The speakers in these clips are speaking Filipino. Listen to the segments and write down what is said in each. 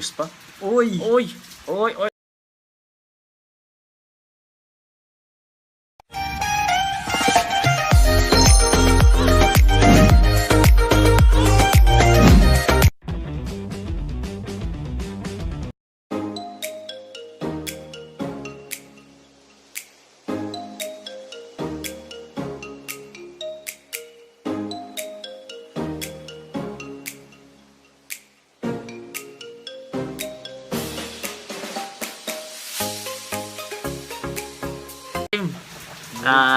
nag-ayos pa. Uy! Uy! Uy! Uy!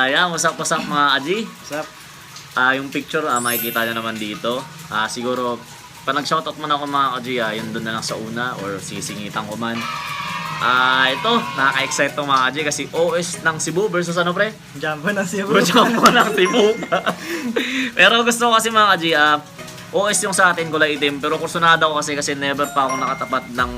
Yan, what's up mga Aji? What's up? Yung picture, makikita nyo naman dito. Siguro, pag nag-shoutout mo na ako mga Aji, yun doon na lang sa una or sisingitan ko man. Ito, nakaka-excite tong mga Aji kasi OS ng Cebu versus ano pre? Jumbo ng Cebu. Jumbo ng Cebu. Pero gusto ko kasi mga Aji, OS yung sa atin, kulay itim. Pero kursunada ko kasi never pa ako nakatapat ng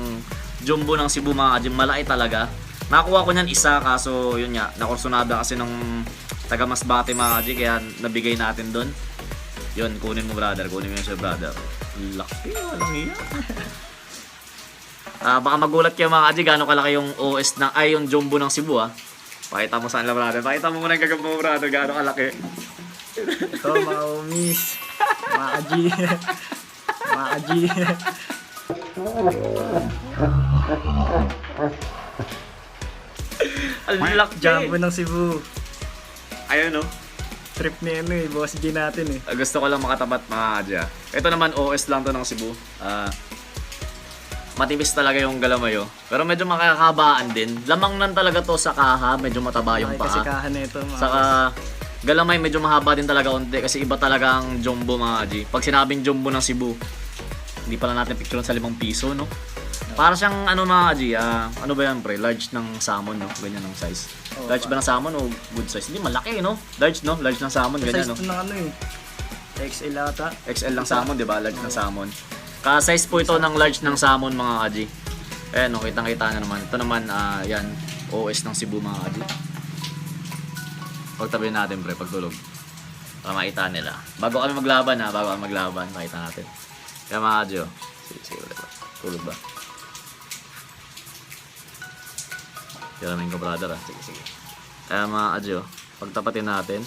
Jumbo ng Cebu mga Aji. Malaki talaga. Nakuha ko niyan isa, kaso yun nga, nakursunada kasi ng taga Masbate mga Aji, kaya nabigay natin doon. Yun, kunin mo brother, kunin mo yun siya brother. Laki, walang iya. Baka magulat kayo mga Aji, gano'ng kalaki yung OS na, yung Jumbo ng Cebu Pakita mo saan lang brother, pakita mo muna yung gagamba mo brother, gano'ng kalaki. Ito mga homies, mga Aji. Mga Aji. Ang laki. Jumbo ng Cebu. Ayun Trip ni Boss G natin gusto ko lang makatapat mga Aji Ito naman OS lang to ng Cebu. Matibis talaga yung galamayo. Pero medyo makakabaan din. Lamang nan talaga to sa kaha, medyo mataba yung Kasi paa. kahan na ito mga Saka galamay medyo mahaba din talaga unti kasi iba talaga ang Jumbo mga Aji. Pag sinabing Jumbo ng Cebu, hindi pala natin picturean sa 5 piso, no? Para siyang ano mga Aji, ano ba yan pre? Large ng salmon, no? Ganyan ang size. Large ba ng salmon o good size? Hindi, malaki, no? Large, no? Large ng salmon, ganyan, no? Size ng XL ata. XL ng salmon, di ba? Large ng salmon. Ka-size po ito ng large ng salmon mga Aji. Ayan, no? Kitang-kita na naman. Ito naman, yan, OS ng Cebu mga Aji. Pagtabi natin pre, pagtulog. Para makita nila. Bago kami maglaban makita natin. Kaya mga Aji, sige, ulit ba? Tulog ba? Kiramin ko brother sige. Kaya mga Aji, pagtapatin natin.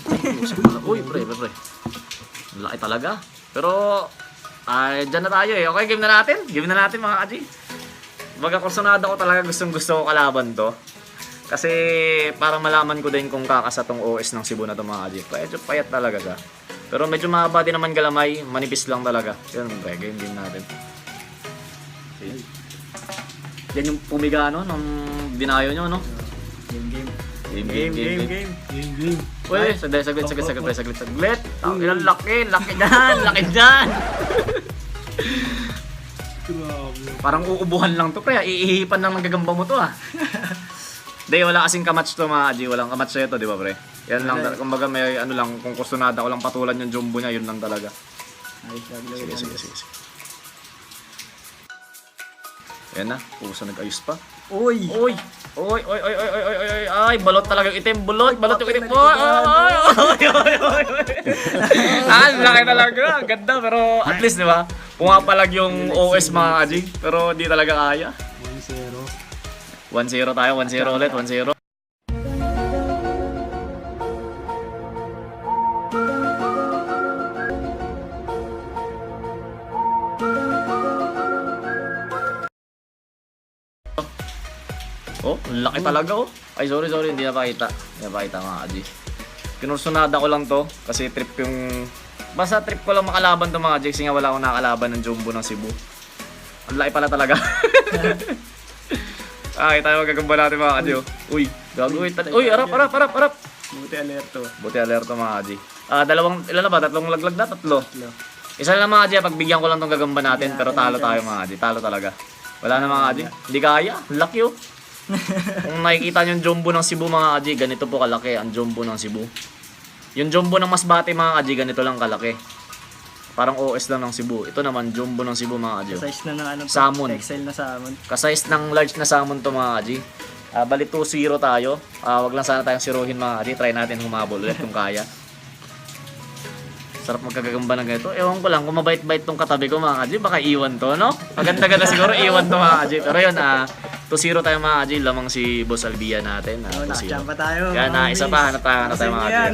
Uy, pre. Laki talaga. Pero, dyan na tayo Okay, game na natin mga Aji. Baga kursunada ko talaga gusto ko kalaban to. Kasi para malaman ko din kung kakasa tong OS ng Cebu na to mga Aji. Medyo payat talaga siya. Pero medyo mahaba din naman galamay, manipis lang talaga. Yun, game natin. Yan yung pumiga nung dinayo nyo, no? Game. Uy, saglit. Ang laki dyan. Parang uubuhan lang to, pre. Iihipan lang ng gagamba mo to, Hindi, wala kasing kamatch to, mga Aji. Walang kamatch sa'yo to, di ba, pre? Yan lang, kumbaga may ano lang, kung kursunada ko lang patulan yung Jumbo niya, yun lang talaga. Sige. Yan na, puso nag-ayos pa. Uy! Ay, balot talaga yung itim. Balot yung itim. Laki talaga. Ganda, pero at least, di ba? Pumapalag yung OS mga Aji. Pero di talaga kaya. 1-0 tayo, 1-0 ulit, 1-0. Laki talaga Ay, sorry, hindi napakita mga Aji. Kinursunada ko lang to kasi trip yung... Basta trip ko lang makalaban to mga Aji kasi nga wala akong nakalaban ng Jumbo ng Cebu. Ang laki pala talaga. Tayo magagamba natin mga Aji Uy, gagawin. Uy, harap. Buti alerto mga Aji. Ilan na ba? Tatlong laglag na? Tatlo. Isa na mga Aji, pagbigyan ko lang tong gagamba natin pero talo tayo mga Aji. Talo talaga. Wala na mga Aji. Hindi kaya. Laki Kung nakikita nyo yung Jumbo ng Cebu mga Aji, ganito po kalaki ang Jumbo ng Cebu. Yung Jumbo ng Masbate mga Aji, ganito lang kalaki. Parang OS lang ng Cebu. Ito naman Jumbo ng Cebu mga Aji. Size na ng salmon. XL na salmon. Ka-size ng large na salmon to mga Aji. Bali 2-0 tayo. Wag lang sana tayong siruhin mga Aji. Try natin humabol ulit kung kaya. Sarap magkagagamba ng ganito. Ewan ko lang, kung mabait-bait tong katabi ko mga kaji, baka iwan to, no? Maganda-ganda siguro iwan to mga kaji. Pero yun, 2-0 tayo mga kaji, lamang si Boss Albia natin. 2-0. Nakachamba tayo. Yan, isa pa, hanap tayo mga kaji. Yan.